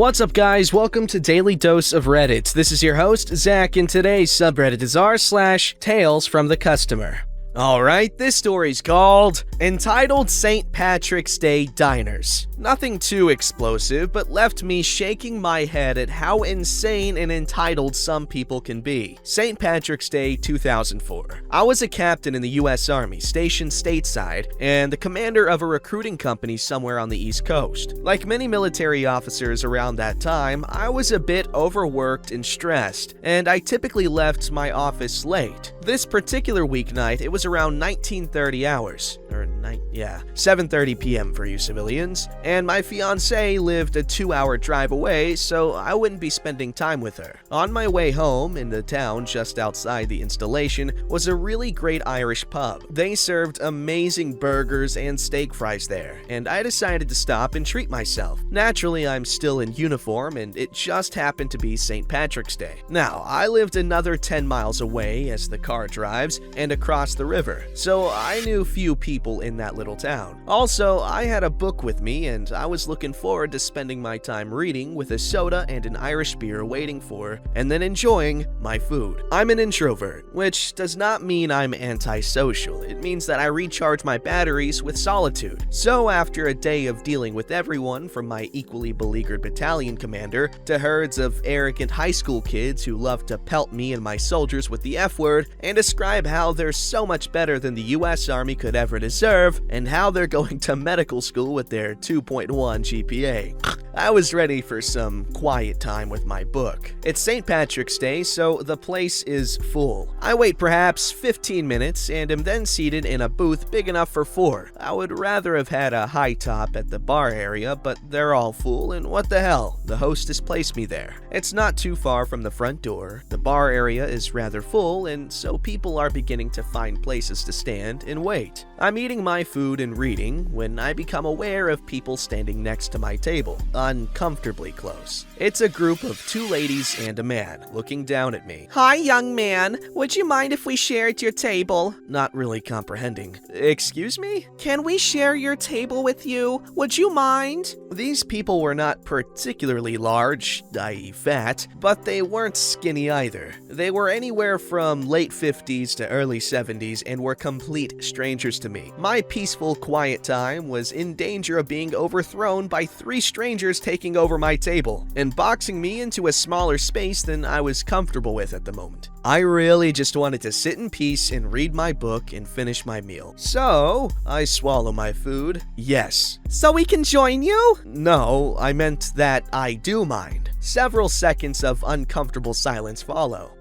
What's up, guys? Welcome to Daily Dose of Reddit. This is your host, Zach, and today's subreddit is r/TalesFromTheCustomer. Alright, this story's called entitled St. Patrick's Day Diners. Nothing too explosive, but left me shaking my head at how insane and entitled some people can be. St. Patrick's Day 2004. I was a captain in the US Army, stationed stateside, and the commander of a recruiting company somewhere on the East Coast. Like many military officers around that time, I was a bit overworked and stressed, and I typically left my office late. This particular weeknight, it was around 1930 hours, 7:30 p.m. for you civilians, and my fiancée lived a 2-hour drive away, so I wouldn't be spending time with her. On my way home, in the town just outside the installation, was a really great Irish pub. They served amazing burgers and steak fries there, and I decided to stop and treat myself. Naturally, I'm still in uniform, and it just happened to be St. Patrick's Day. Now, I lived another 10 miles away as the car drives, and across the river, so I knew few people in that little town. Also, I had a book with me, and I was looking forward to spending my time reading with a soda and an Irish beer waiting for, and then enjoying, my food. I'm an introvert, which does not mean I'm antisocial. It means that I recharge my batteries with solitude. So after a day of dealing with everyone from my equally beleaguered battalion commander to herds of arrogant high school kids who love to pelt me and my soldiers with the F word and describe how they're so much better than the US Army could ever deserve, and how they're going to medical school with their 2.1 GPA. I was ready for some quiet time with my book. It's St. Patrick's Day, so the place is full. I wait perhaps 15 minutes and am then seated in a booth big enough for 4. I would rather have had a high top at the bar area, but they're all full, and what the hell, the hostess placed me there. It's not too far from the front door. The bar area is rather full, and so people are beginning to find places to stand and wait. I'm eating my food and reading when I become aware of people standing next to my table, uncomfortably close. It's a group of 2 ladies and a man looking down at me. Hi, young man. Would you mind if we shared your table? Not really comprehending. Excuse me? Can we share your table with you? Would you mind? These people were not particularly large, i.e. fat, but they weren't skinny either. They were anywhere from late 50s to early 70s and were complete strangers to me. My peaceful, quiet time was in danger of being overthrown by 3 strangers taking over my table and boxing me into a smaller space than I was comfortable with at the moment. I really just wanted to sit in peace and read my book and finish my meal. So, I swallow my food. Yes. So we can join you? No, I meant that I do mind. Several seconds of uncomfortable silence follow.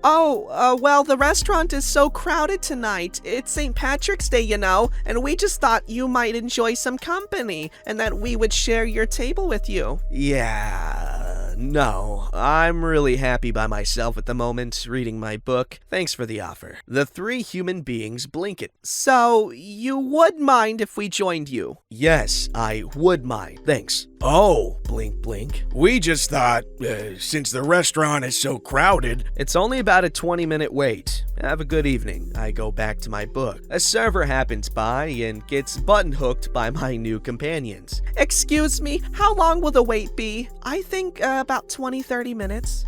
Well, the restaurant is so crowded tonight. It's St. Patrick's Day, you know, and we just thought you might enjoy some company and that we would share your table with you. No, I'm really happy by myself at the moment, reading my book. Thanks for the offer. The 3 human beings blink it. So, you would mind if we joined you? Yes, I would mind. Thanks. Oh, Blink, blink. we just thought, since the restaurant is so crowded. It's only about a 20-minute wait. Have a good evening. I go back to my book. A server happens by and gets button-hooked by my new companions. Excuse me, how long will the wait be? I think about 20-30 minutes.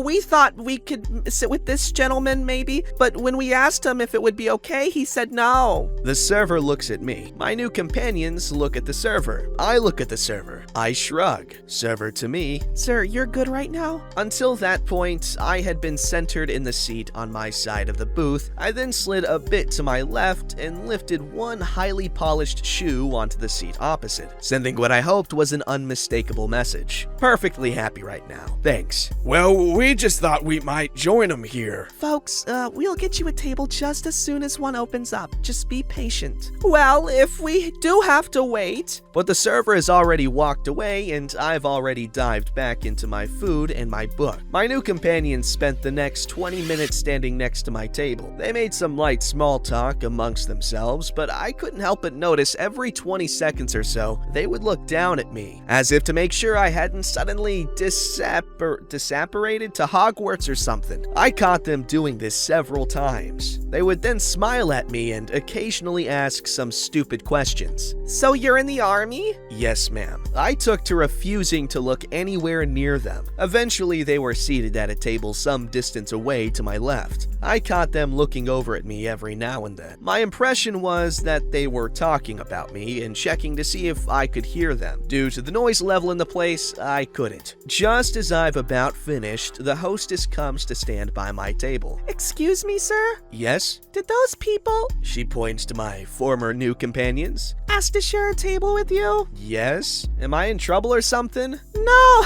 We thought we could sit with this gentleman maybe, but when we asked him if it would be okay, he said no. The server looks at me. My new companions look at the server. I look at the server. I shrug. Server to me. Sir, you're good right now? Until that point, I had been centered in the seat on my side of the booth. I then slid a bit to my left and lifted one highly polished shoe onto the seat opposite, sending what I hoped was an unmistakable message. Perfectly happy right now. Thanks. Well, we just thought we might join them here. Folks, we'll get you a table just as soon as one opens up. Just be patient. Well, if we do have to wait. But the server has already walked away, and I've already dived back into my food and my book. My new companions spent the next 20 minutes standing next to my table. They made some light small talk amongst themselves, but I couldn't help but notice every 20 seconds or so, they would look down at me, as if to make sure I hadn't suddenly apparently disapparated to Hogwarts or something. I caught them doing this several times. They would then smile at me and occasionally ask some stupid questions. So you're in the army? Yes, ma'am. I took to refusing to look anywhere near them. Eventually, they were seated at a table some distance away to my left. I caught them looking over at me every now and then. My impression was that they were talking about me and checking to see if I could hear them. Due to the noise level in the place, I couldn't. Just as I've about finished, the hostess comes to stand by my table. Excuse me, sir? Yes? Did those people She points to my former new companions. ask to share a table with you? Yes? Am I in trouble or something? No!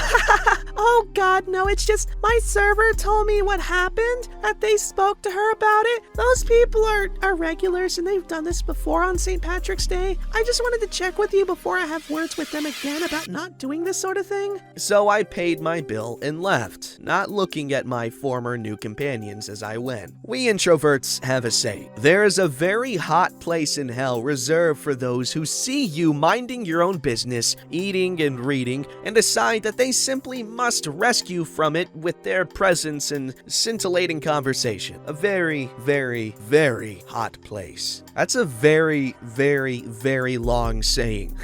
Oh god, no, it's just my server told me what happened, that they spoke to her about it. Those people are regulars and they've done this before on St. Patrick's Day. I just wanted to check with you before I have words with them again about not doing this sort of thing. So I paid my bill and left, not looking at my former new companions as I went. We introverts have a saying. There is a very hot place in hell reserved for those who see you minding your own business, eating and reading, and decide that they simply must rescue from it with their presence and scintillating conversation. A very, very, very hot place. That's a very, very, very long saying.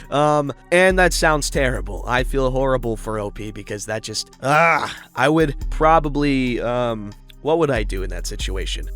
And that sounds terrible. I feel horrible for OP because that just, I would probably, what would I do in that situation?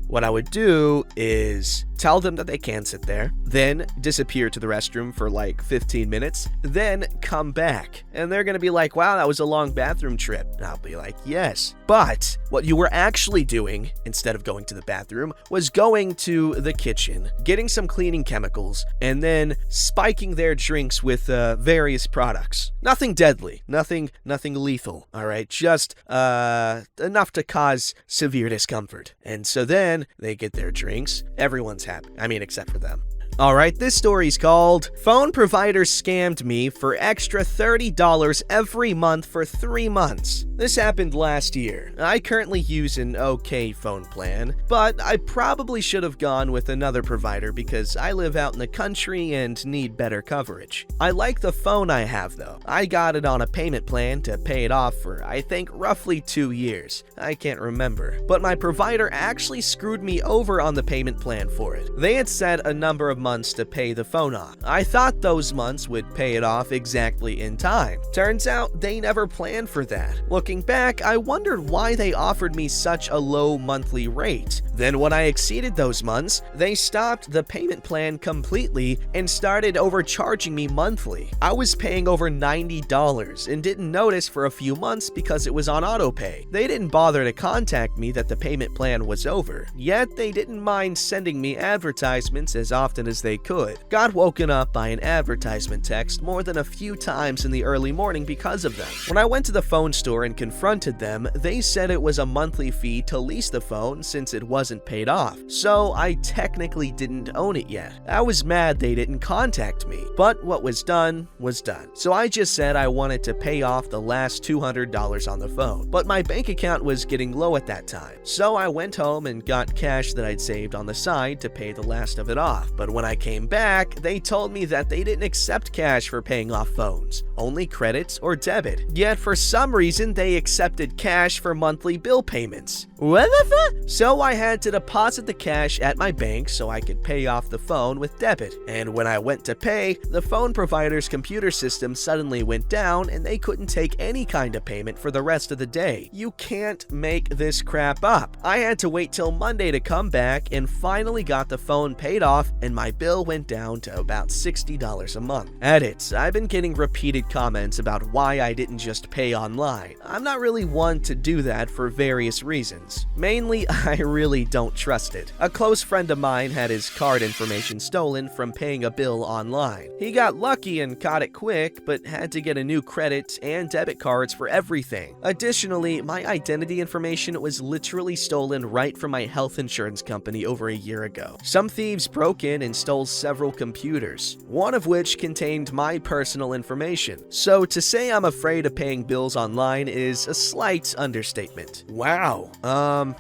What I would do is tell them that they can't sit there, then disappear to the restroom for like 15 minutes, then come back. And they're gonna be like, wow, that was a long bathroom trip. And I'll be like, yes. But what you were actually doing, instead of going to the bathroom, was going to the kitchen, getting some cleaning chemicals, and then spiking their drinks with various products. Nothing deadly, nothing lethal, all right? Just enough to cause severe discomfort. And so then they get their drinks, everyone's happy. I mean, except for them. Alright, this story's called Phone Provider Scammed Me for Extra $30 Every Month for 3 months. This happened last year. I currently use an okay phone plan, but I probably should have gone with another provider because I live out in the country and need better coverage. I like the phone I have though. I got it on a payment plan to pay it off for, I think, roughly 2 years. I can't remember. But my provider actually screwed me over on the payment plan for it. They had set a number of months to pay the phone off. I thought those months would pay it off exactly in time. Turns out they never planned for that. Looking back, I wondered why they offered me such a low monthly rate. Then when I exceeded those months, they stopped the payment plan completely and started overcharging me monthly. I was paying over $90 and didn't notice for a few months because it was on autopay. They didn't bother to contact me that the payment plan was over, yet they didn't mind sending me advertisements as often as they could. Got woken up by an advertisement text more than a few times in the early morning because of them. When I went to the phone store and confronted them, they said it was a monthly fee to lease the phone since it wasn't paid off, so I technically didn't own it yet. I was mad they didn't contact me, but what was done was done. So I just said I wanted to pay off the last $200 on the phone, but my bank account was getting low at that time. So I went home and got cash that I'd saved on the side to pay the last of it off. But when I came back, they told me that they didn't accept cash for paying off phones, only credits or debit. Yet for some reason, they accepted cash for monthly bill payments. What the fuck? So I had to deposit the cash at my bank so I could pay off the phone with debit. And when I went to pay, the phone provider's computer system suddenly went down and they couldn't take any kind of payment for the rest of the day. You can't make this crap up. I had to wait till Monday to come back and finally got the phone paid off and my bill went down to about $60 a month. Edits. I've been getting repeated comments about why I didn't just pay online. I'm not really one to do that for various reasons. Mainly, I really don't trust it. A close friend of mine had his card information stolen from paying a bill online. He got lucky and caught it quick, but had to get a new credit and debit cards for everything. Additionally, my identity information was literally stolen right from my health insurance company over a year ago. Some thieves broke in and stole several computers, one of which contained my personal information. So to say I'm afraid of paying bills online is a slight understatement. Wow.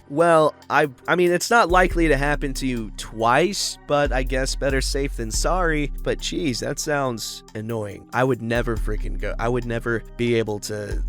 Well, I mean, it's not likely to happen to you twice, but I guess better safe than sorry. But geez, that sounds annoying. I would never freaking go. I would never be able to,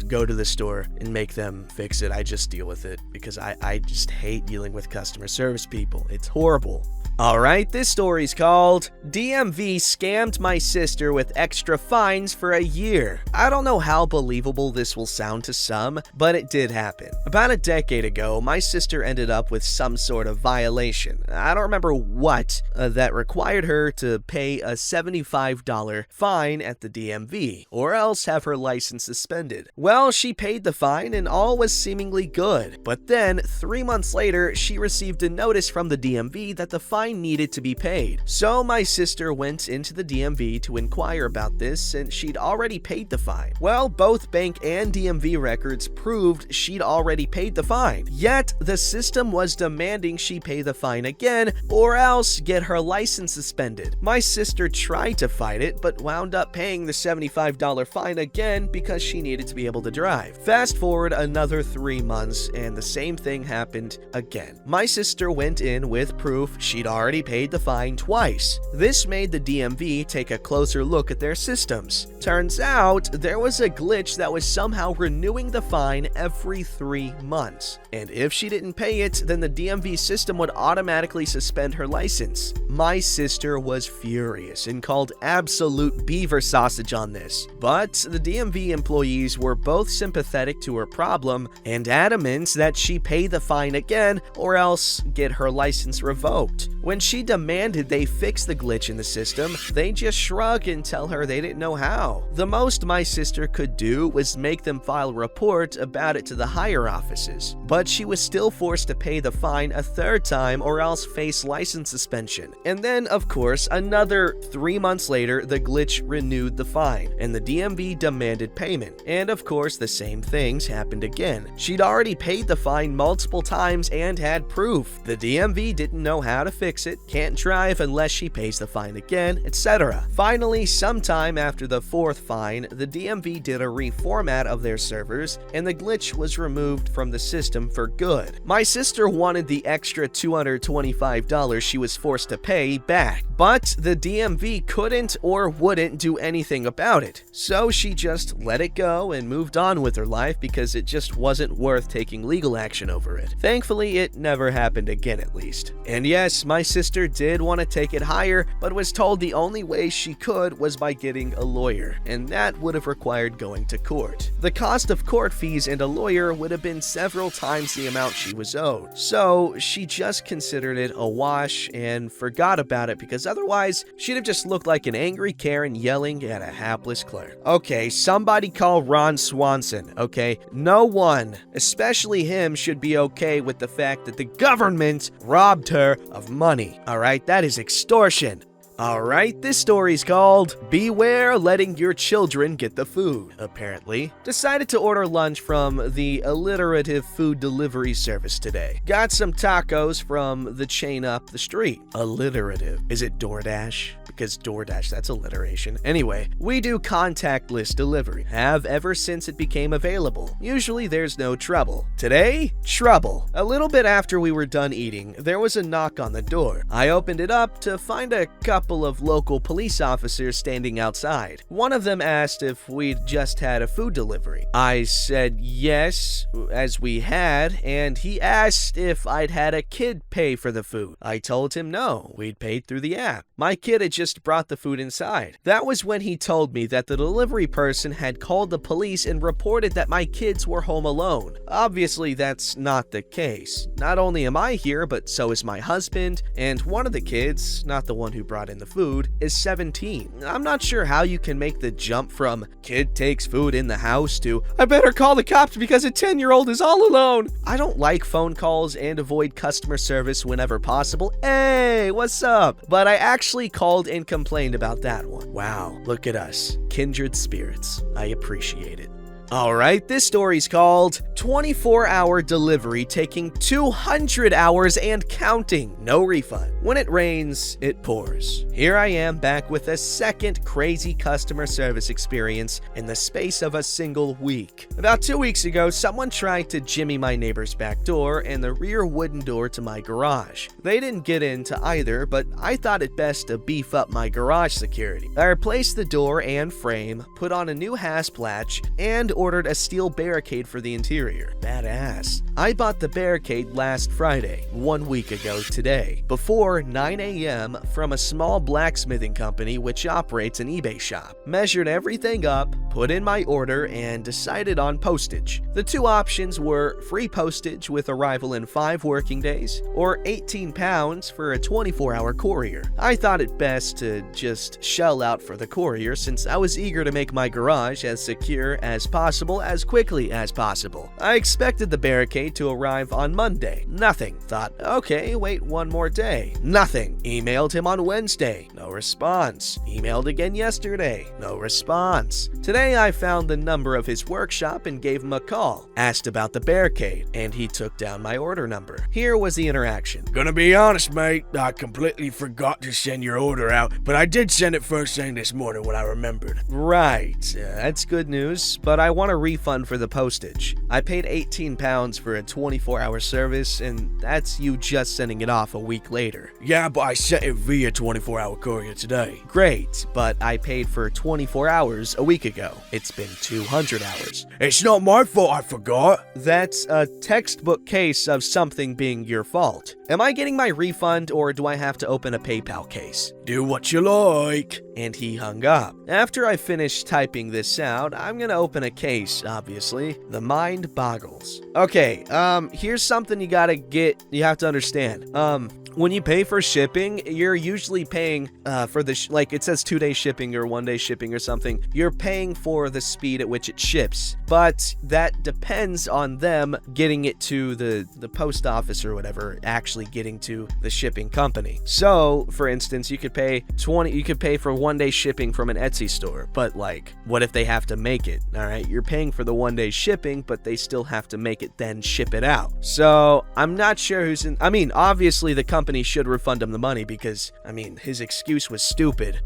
go to the store and make them fix it. I just deal with it because I just hate dealing with customer service people. It's horrible. Alright, this story's called DMV Scammed My Sister with Extra Fines for a Year. I don't know how believable this will sound to some, but it did happen. About a decade ago, my sister ended up with some sort of violation. I don't remember what, that required her to pay a $75 fine at the DMV, or else have her license suspended. Well, she paid the fine and all was seemingly good. But then, 3 months later, she received a notice from the DMV that the fine needed to be paid. So my sister went into the DMV to inquire about this, and she'd already paid the fine. Well, both bank and DMV records proved she'd already paid the fine. Yet, the system was demanding she pay the fine again, or else get her license suspended. My sister tried to fight it, but wound up paying the $75 fine again because she needed to be able to drive. Fast forward another 3 months, and the same thing happened again. My sister went in with proof she'd already paid the fine twice. This made the DMV take a closer look at their systems. Turns out, there was a glitch that was somehow renewing the fine every 3 months. And if she didn't pay it, then the DMV system would automatically suspend her license. My sister was furious and called absolute beaver sausage on this. But the DMV employees were both sympathetic to her problem and adamant that she pay the fine again or else get her license revoked. When she demanded they fix the glitch in the system, they just shrug and tell her they didn't know how. The most my sister could do was make them file a report about it to the higher offices, but she was still forced to pay the fine a third time or else face license suspension. And then, of course, another 3 months later, the glitch renewed the fine, and the DMV demanded payment. And of course, the same things happened again. She'd already paid the fine multiple times and had proof. The DMV didn't know how to fix it, can't drive unless she pays the fine again, etc. Finally, sometime after the 4th fine, the DMV did a reformat of their servers, and the glitch was removed from the system for good. My sister wanted the extra $225 she was forced to pay back, but the DMV couldn't or wouldn't do anything about it. So she just let it go and moved on with her life because it just wasn't worth taking legal action over it. Thankfully, it never happened again, at least. And yes, my sister did want to take it higher, but was told the only way she could was by getting a lawyer, and that would have required going to court. The cost of court fees and a lawyer would have been several times the amount she was owed. So she just considered it a wash and forgot about it because otherwise she'd have just looked like an angry Karen yelling at a hapless clerk. Okay, somebody call Ron Swanson, okay? No one, especially him, should be okay with the fact that the government robbed her of money. Alright, that is extortion. Alright, this story's called Beware Letting Your Children Get the Food, apparently. Decided to order lunch from the alliterative food delivery service today. Got some tacos from the chain up the street. Alliterative. Is it DoorDash? Because DoorDash, that's alliteration. Anyway, we do contactless delivery. Have ever since it became available. Usually there's no trouble. Today, trouble. A little bit after we were done eating, there was a knock on the door. I opened it up to find a couple of local police officers standing outside. One of them asked if we'd just had a food delivery. I said yes, as we had, and he asked if I'd had a kid pay for the food. I told him no, we'd paid through the app. My kid had just brought the food inside. That was when he told me that the delivery person had called the police and reported that my kids were home alone. Obviously, that's not the case. Not only am I here, but so is my husband, and one of the kids, not the one who brought in the food, is 17. I'm not sure how you can make the jump from kid takes food in the house to I better call the cops because a 10-year-old is all alone. I don't like phone calls and avoid customer service whenever possible. Hey, what's up? But I actually called and complained about that one. Wow, look at us. Kindred spirits. I appreciate it. Alright, this story's called 24-Hour Delivery Taking 200 Hours and Counting, No Refund. When it rains, it pours. Here I am back with a second crazy customer service experience in the space of a single week. About 2 weeks ago, someone tried to jimmy my neighbor's back door and the rear wooden door to my garage. They didn't get into either, but I thought it best to beef up my garage security. I replaced the door and frame, put on a new hasp latch, and ordered a steel barricade for the interior. Badass. I bought the barricade last Friday, 1 week ago today, before 9 a.m. from a small blacksmithing company which operates an eBay shop. Measured everything up, put in my order, and decided on postage. The two options were free postage with arrival in 5 working days, or 18 pounds for a 24-hour courier. I thought it best to just shell out for the courier since I was eager to make my garage as secure as possible as quickly as possible. I expected the barricade to arrive on Monday. Nothing. Thought, okay, wait one more day. Nothing. Emailed him on Wednesday. No response. Emailed again yesterday. No response. Today I found the number of his workshop and gave him a call. Asked about the barricade, and he took down my order number. Here was the interaction. Gonna be honest, mate, I completely forgot to send your order out, but I did send it first thing this morning when I remembered. Right, that's good news, but I want a refund for the postage. I paid 18 pounds for a 24-hour service, and that's you just sending it off a week later. Yeah, but I sent it via 24-hour courier today. Great, but I paid for 24 hours a week ago. It's been 200 hours. It's not my fault I forgot. That's a textbook case of something being your fault. Am I getting my refund, or do I have to open a PayPal case? Do what you like. And he hung up. After I finish typing this out, I'm gonna open a case, obviously. The mind boggles. Okay, here's something you have to understand. When you pay for shipping, you're usually paying for the, like it says 2-day shipping or 1-day shipping or something. You're paying for the speed at which it ships, but that depends on them getting it to the post office or whatever, actually getting to the shipping company. So, for instance, you could pay for 1-day shipping from an Etsy store, but like, what if they have to make it? All right, you're paying for the 1-day shipping, but they still have to make it then ship it out. So, I'm not sure who's in, obviously the company should refund him the money because, his excuse was stupid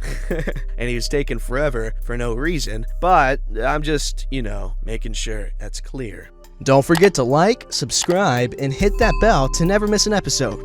and he was taking forever for no reason, but I'm just, making sure that's clear. Don't forget to like, subscribe, and hit that bell to never miss an episode.